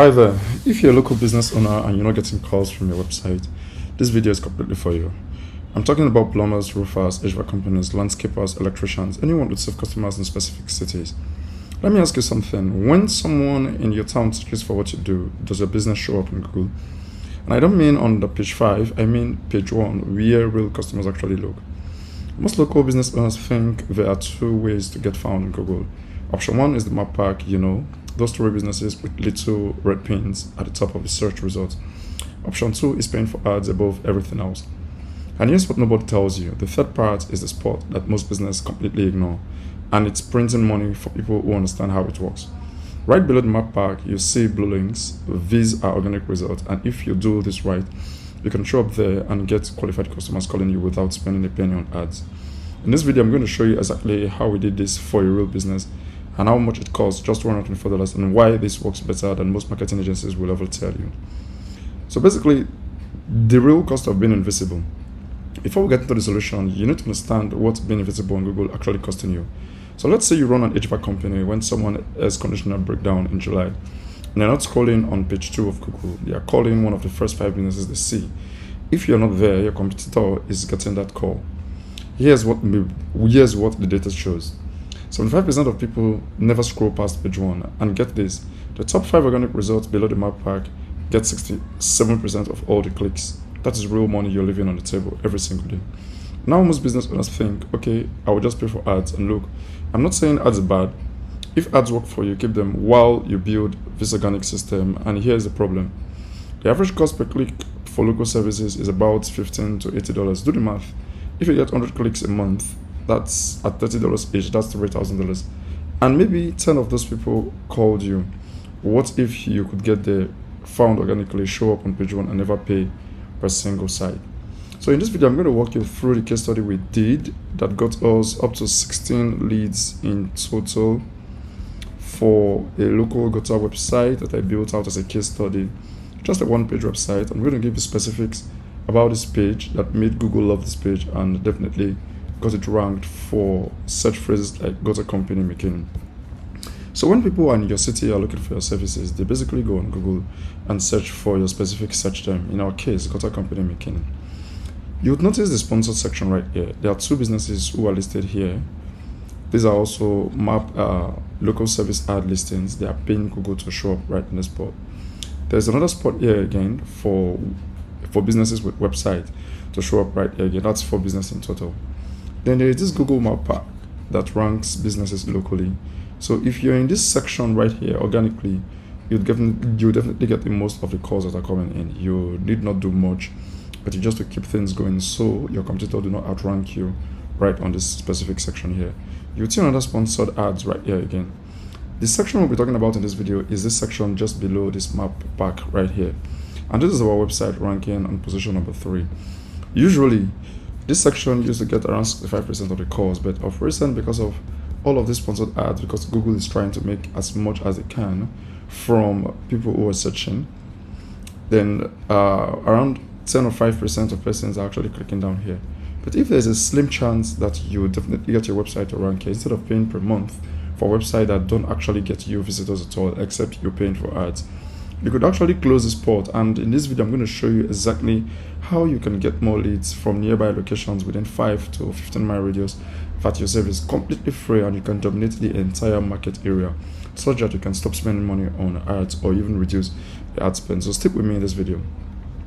Hi there. If you're a local business owner and you're not getting calls from your website, this video is completely for you. I'm talking about plumbers, roofers, HVAC companies, landscapers, electricians, anyone with serve customers in specific cities. Let me ask you something. When someone in your town searches for what you do, does your business show up on Google? And I don't mean on the page 5, I mean page 1, where real customers actually look. Most local business owners think there are two ways to get found in Google. Option 1 is the map pack, those story businesses with little red pins at the top of the search results. Option 2 is paying for ads above everything else. And here's what nobody tells you. The third part is the spot that most businesses completely ignore. And it's printing money for people who understand how it works. Right below the map pack, you see blue links. These are organic results. And if you do this right, you can show up there and get qualified customers calling you without spending a penny on ads. In this video, I'm going to show you exactly how we did this for a real business and how much it costs, just $124, and why this works better than most marketing agencies will ever tell you. So basically, the real cost of being invisible. Before we get into the solution, you need to understand what being invisible on Google actually costing you. So let's say you run an HVAC company when someone air conditioner breakdown in July, and they're not scrolling on page 2 of Google. They are calling one of the first 5 businesses they see. If you're not there, your competitor is getting that call. Here's what the data shows. 75% of people never scroll past page 1, and get this, the top 5 organic results below the map pack get 67% of all the clicks. That is real money you're leaving on the table every single day. Now most business owners think, okay, I will just pay for ads, and look, I'm not saying ads are bad. If ads work for you, keep them while you build this organic system, and here's the problem. The average cost per click for local services is about $15 to $80. Do the math. If you get 100 clicks a month, that's at $30 each, that's $3,000. And maybe 10 of those people called you. What if you could get there, found organically, show up on page 1 and never pay per single site? So in this video, I'm going to walk you through the case study we did that got us up to 16 leads in total for a local gutter website that I built out as a case study. Just a one-page website. I'm going to give you specifics about this page that made Google love this page and definitely got it ranked for search phrases like gutter company McKinney. So when people in your city are looking for your services, they basically go on Google and search for your specific search term. In our case, gutter company McKinney. You would notice the sponsored section right here. There are 2 businesses who are listed here. These are also local service ad listings. They are paying Google to show up right in the spot. There's another spot here again for businesses with website to show up right here again. That's 4 businesses in total. Then there is this Google Map pack that ranks businesses locally. So if you're in this section right here organically, you definitely get the most of the calls that are coming in. You need not do much, but you just to keep things going so your competitor do not outrank you right on this specific section here. You'll see another sponsored ads right here again. The section we'll be talking about in this video is this section just below this map pack right here. And this is our website ranking on position number 3. Usually, this section used to get around 65% of the calls, but of recent, because of all of these sponsored ads, because Google is trying to make as much as it can from people who are searching, then around 10 or 5% of persons are actually clicking down here. But if there's a slim chance that you definitely get your website to rank here, instead of paying per month for a website that don't actually get you visitors at all, except you're paying for ads, you could actually close this port. And in this video, I'm going to show you exactly how you can get more leads from nearby locations within 5 to 15 mile radius that your service is completely free, and you can dominate the entire market area such that you can stop spending money on ads or even reduce the ad spend. So stick with me in this video.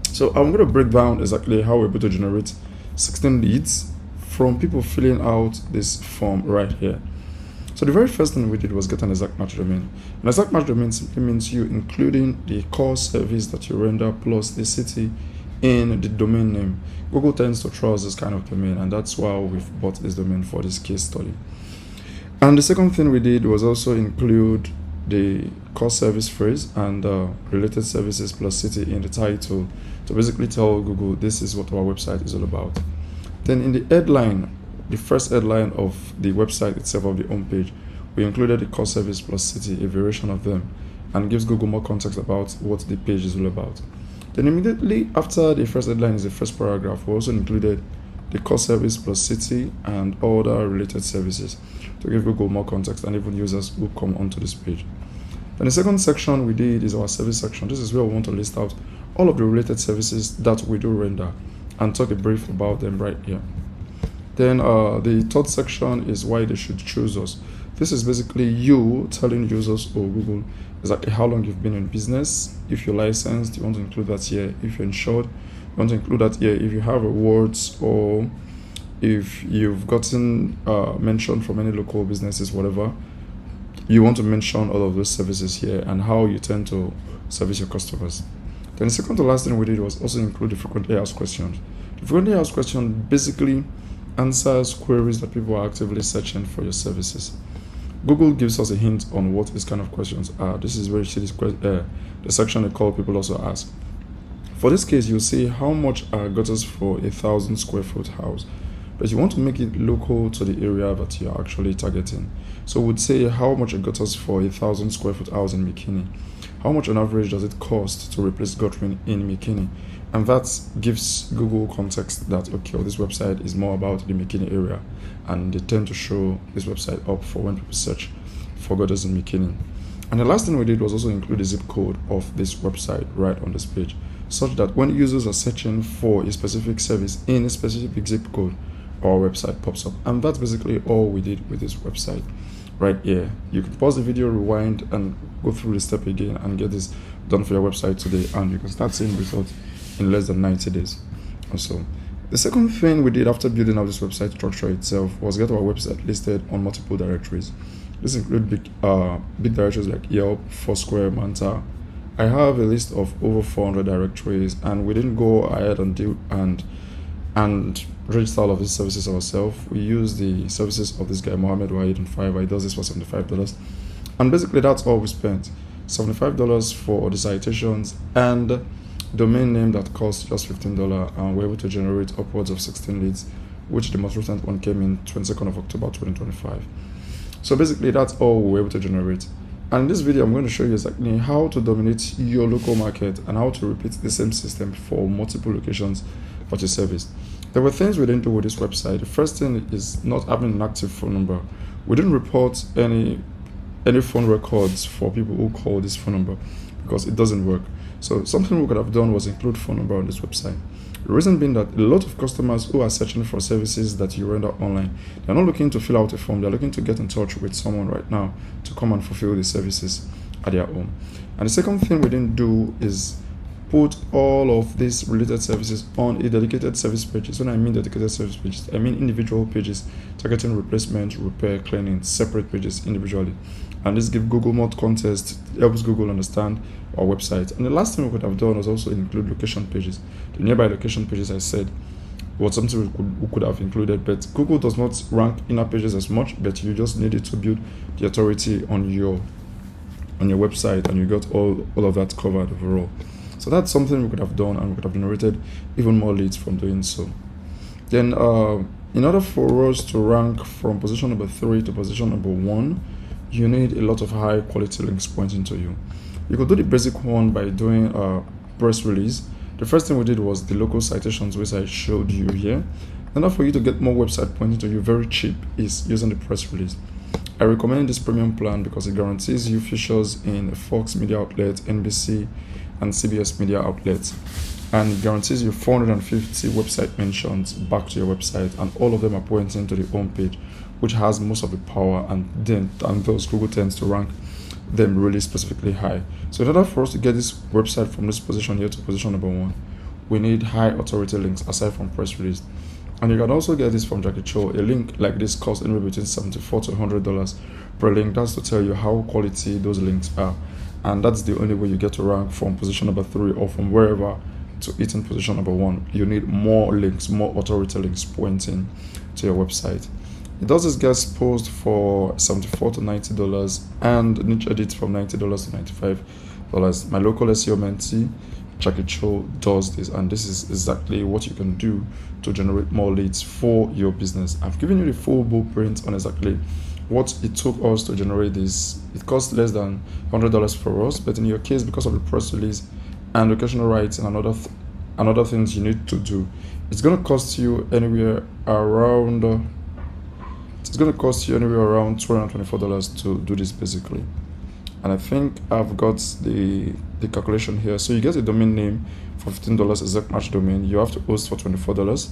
So I'm going to break down exactly how we're able to generate 16 leads from people filling out this form right here. So the very first thing we did was get an exact match domain. An exact match domain simply means you including the core service that you render plus the city in the domain name. Google tends to trust this kind of domain, and that's why we've bought this domain for this case study. And the second thing we did was also include the core service phrase and related services plus city in the title to basically tell Google this is what our website is all about. Then in the headline, the first headline of the website itself, of the home page, we included the core service plus city, a variation of them, and gives Google more context about what the page is all about. Then immediately after the first headline is the first paragraph, we also included the core service plus city and other related services to give Google more context and even users who come onto this page. Then the second section we did is our service section. This is where we want to list out all of the related services that we do render and talk a brief about them right here. Then the third section is why they should choose us. This is basically you telling users or Google exactly how long you've been in business. If you're licensed, you want to include that here. If you're insured, you want to include that here. If you have awards, or if you've gotten mentioned from any local businesses, whatever, you want to mention all of those services here and how you tend to service your customers. Then the second to last thing we did was also include the frequently asked questions. The frequently asked question basically answers queries that people are actively searching for your services. Google gives us a hint on what these kind of questions are. This is where you see the section they call people also ask. For this case, you'll see how much are gutters for 1,000 square foot house, but you want to make it local to the area that you're actually targeting. So we'd say how much are gutters for 1,000 square foot house in McKinney? How much on average does it cost to replace guttering in McKinney? And that gives Google context that, okay, this website is more about the McKinney area, and they tend to show this website up for when people search for gutters in McKinney. And the last thing we did was also include the zip code of this website right on this page, such that when users are searching for a specific service in a specific zip code, our website pops up. And that's basically all we did with this website right here. You can pause the video, rewind, and go through the step again and get this done for your website today, and you can start seeing results in less than 90 days or so. The second thing we did after building out this website structure itself was get our website listed on multiple directories. This includes big directories like Yelp, Foursquare, Manta. I have a list of over 400 directories, and we didn't go ahead and do and register all of these services ourselves. We use the services of this guy Mohammed Wahid on Fiverr. He does this for $75, and basically that's all we spent. $75 for the citations and domain name that cost just $15, and we're able to generate upwards of 16 leads, which the most recent one came in 22nd of October 2025. So basically that's all we're able to generate. And in this video I'm going to show you exactly how to dominate your local market and how to repeat the same system for multiple locations for your service. There were things we didn't do with this website. The first thing is not having an active phone number. We didn't report any phone records for people who call this phone number because it doesn't work. So something we could have done was include phone number on this website. The reason being that a lot of customers who are searching for services that you render online, they're not looking to fill out a form, they're looking to get in touch with someone right now to come and fulfill the services at their home. And the second thing we didn't do is put all of these related services on a dedicated service pages. When I mean dedicated service pages, I mean individual pages targeting replacement, repair, cleaning, separate pages individually. And this gives Google more context, helps Google understand our website. And the last thing we could have done was also include location pages. The nearby location pages, I said, was something we could have included, but Google does not rank inner pages as much, but you just needed to build the authority on your website, and you got all of that covered overall. So that's something we could have done, and we could have generated even more leads from doing so. Then in order for us to rank from position number 3 to position number 1, you need a lot of high quality links pointing to you. You could do the basic one by doing a press release. The first thing we did was the local citations, which I showed you here. In order for you to get more website pointing to you very cheap is using the press release. I recommend this premium plan because it guarantees you features in Fox media outlet, NBC, and CBS media outlets, and it guarantees you 450 website mentions back to your website, and all of them are pointing to the home page, which has most of the power, and those Google tends to rank them really specifically high. So in order for us to get this website from this position here to position number 1, we need high authority links aside from press release. And you can also get this from Jackie Cho. A link like this costs anywhere between $74 to $100 per link. That's to tell you how quality those links are, and that's the only way you get to rank from position number 3 or from wherever to hit in position number 1. You need more links, more authority links pointing to your website. It does this guest post for $74 to $90 and niche edits from $90 to $95. My local SEO mentee, Jackie Cho, does this, and this is exactly what you can do to generate more leads for your business. I've given you the full blueprint on exactly what it took us to generate this. It cost less than $100 for us, but in your case, because of the press release and locational rights and another things you need to do, it's going to cost you anywhere around $224 to do this basically. and I think I've got the calculation here. So you get a domain name for $15, exact match domain. You have to host for $24,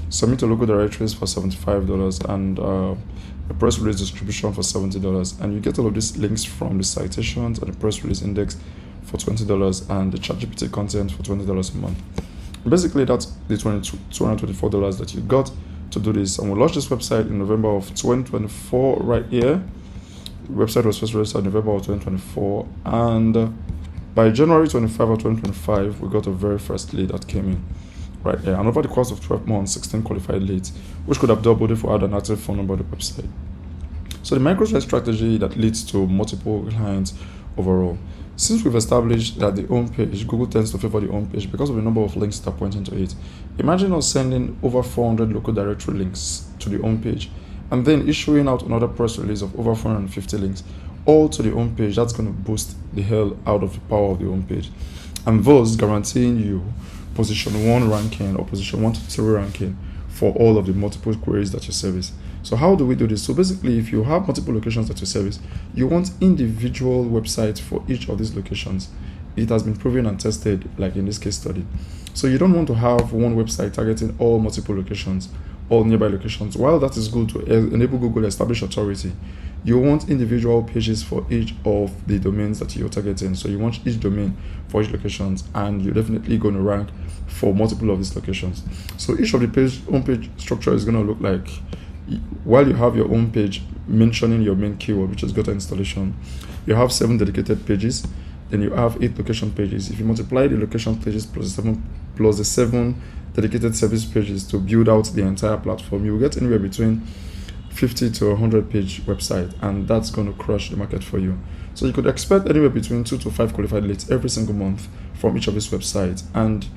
submit a local directories for $75, and a press release distribution for $70. And you get all of these links from the citations and the press release index for $20, and the ChatGPT content for $20 a month. Basically, that's the $224 that you got to do this. And we launched this website in November of 2024 right here. The website was first released in November of 2024, and by January 25 of 2025, we got a very first lead that came in right here. And over the course of 12 months, 16 qualified leads, which could have doubled if we had an active phone number on the website. So the microsite strategy that leads to multiple clients overall. Since we've established that the home page, Google tends to favor the home page because of the number of links that are pointing to it. Imagine us sending over 400 local directory links to the home page, and then issuing out another press release of over 450 links, all to the home page. That's going to boost the hell out of the power of the home page, and thus guaranteeing you position 1 ranking or position 1 to 3 ranking for all of the multiple queries that you service. So how do we do this? So basically, if you have multiple locations that you service, you want individual websites for each of these locations. It has been proven and tested, like in this case study. So you don't want to have one website targeting all multiple locations, all nearby locations. While that is good to enable Google to establish authority, you want individual pages for each of the domains that you're targeting. So you want each domain for each locations, and you're definitely going to rank for multiple of these locations. So each of the homepage structure is going to look like, while you have your home page mentioning your main keyword, which is Gutter installation, you have 7 dedicated pages. Then you have 8 location pages. If you multiply the location pages plus the 7 dedicated service pages to build out the entire platform, you will get anywhere between 50 to 100 page website, and that's going to crush the market for you. So you could expect anywhere between 2 to 5 qualified leads every single month from each of these websites. And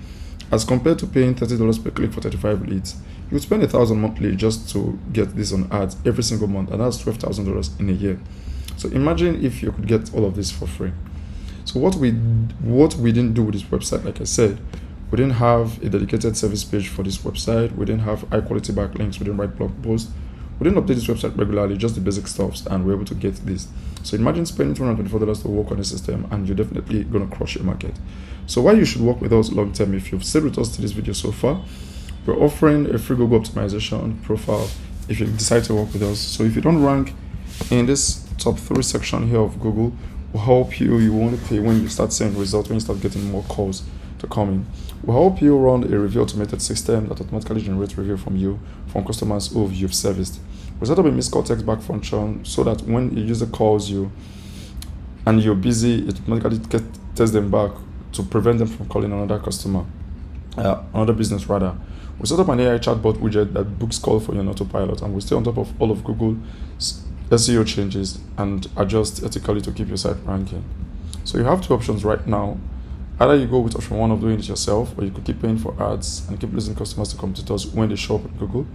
as compared to paying $30 per click for 35 leads, you would spend $1,000 monthly just to get this on ads every single month, and that's $12,000 in a year. So imagine if you could get all of this for free. So what we didn't do with this website, like I said, we didn't have a dedicated service page for this website. We didn't have high quality backlinks. We didn't write blog posts. We didn't update this website regularly, just the basic stuffs, and we're able to get this. So imagine spending $224 to work on the system, and you're definitely going to crush your market. So why you should work with us long term, if you've stayed with us to this video so far, we're offering a free Google optimization profile if you decide to work with us. So if you don't rank in this top 3 section here of Google, we'll help you. You won't pay when you start seeing results, when you start getting more calls to come in. We'll help you run a review automated system that automatically generates review from you, from customers who you've serviced. We set up a missed call text back function so that when a user calls you and you're busy, it automatically tests them back to prevent them from calling another customer, another business rather. We set up an AI chatbot widget that books call for you on autopilot, and we stay on top of all of Google's SEO changes and adjust ethically to keep your site ranking. So you have 2 options right now. Either you go with option 1 of doing it yourself, or you could keep paying for ads and keep losing customers to competitors when they show up at Google.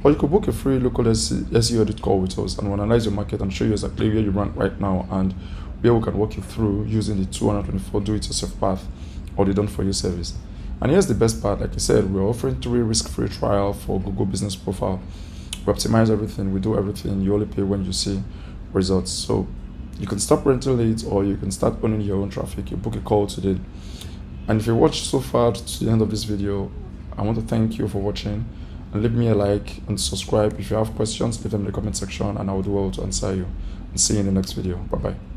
Or you could book a free local SEO audit call with us, and we'll analyze your market and show you exactly where you rank right now and where we can walk you through using the 224 do-it-yourself path or the done-for-you service. And here's the best part. Like I said, we're offering 3 risk-free trial for Google Business Profile. We optimize everything. We do everything. You only pay when you see results. So you can stop rental leads, or you can start owning your own traffic. You book a call today. And if you watched so far to the end of this video, I want to thank you for watching, and leave me a like and subscribe. If you have questions, leave them in the comment section, and I will do well to answer you. And see you in the next video. Bye bye.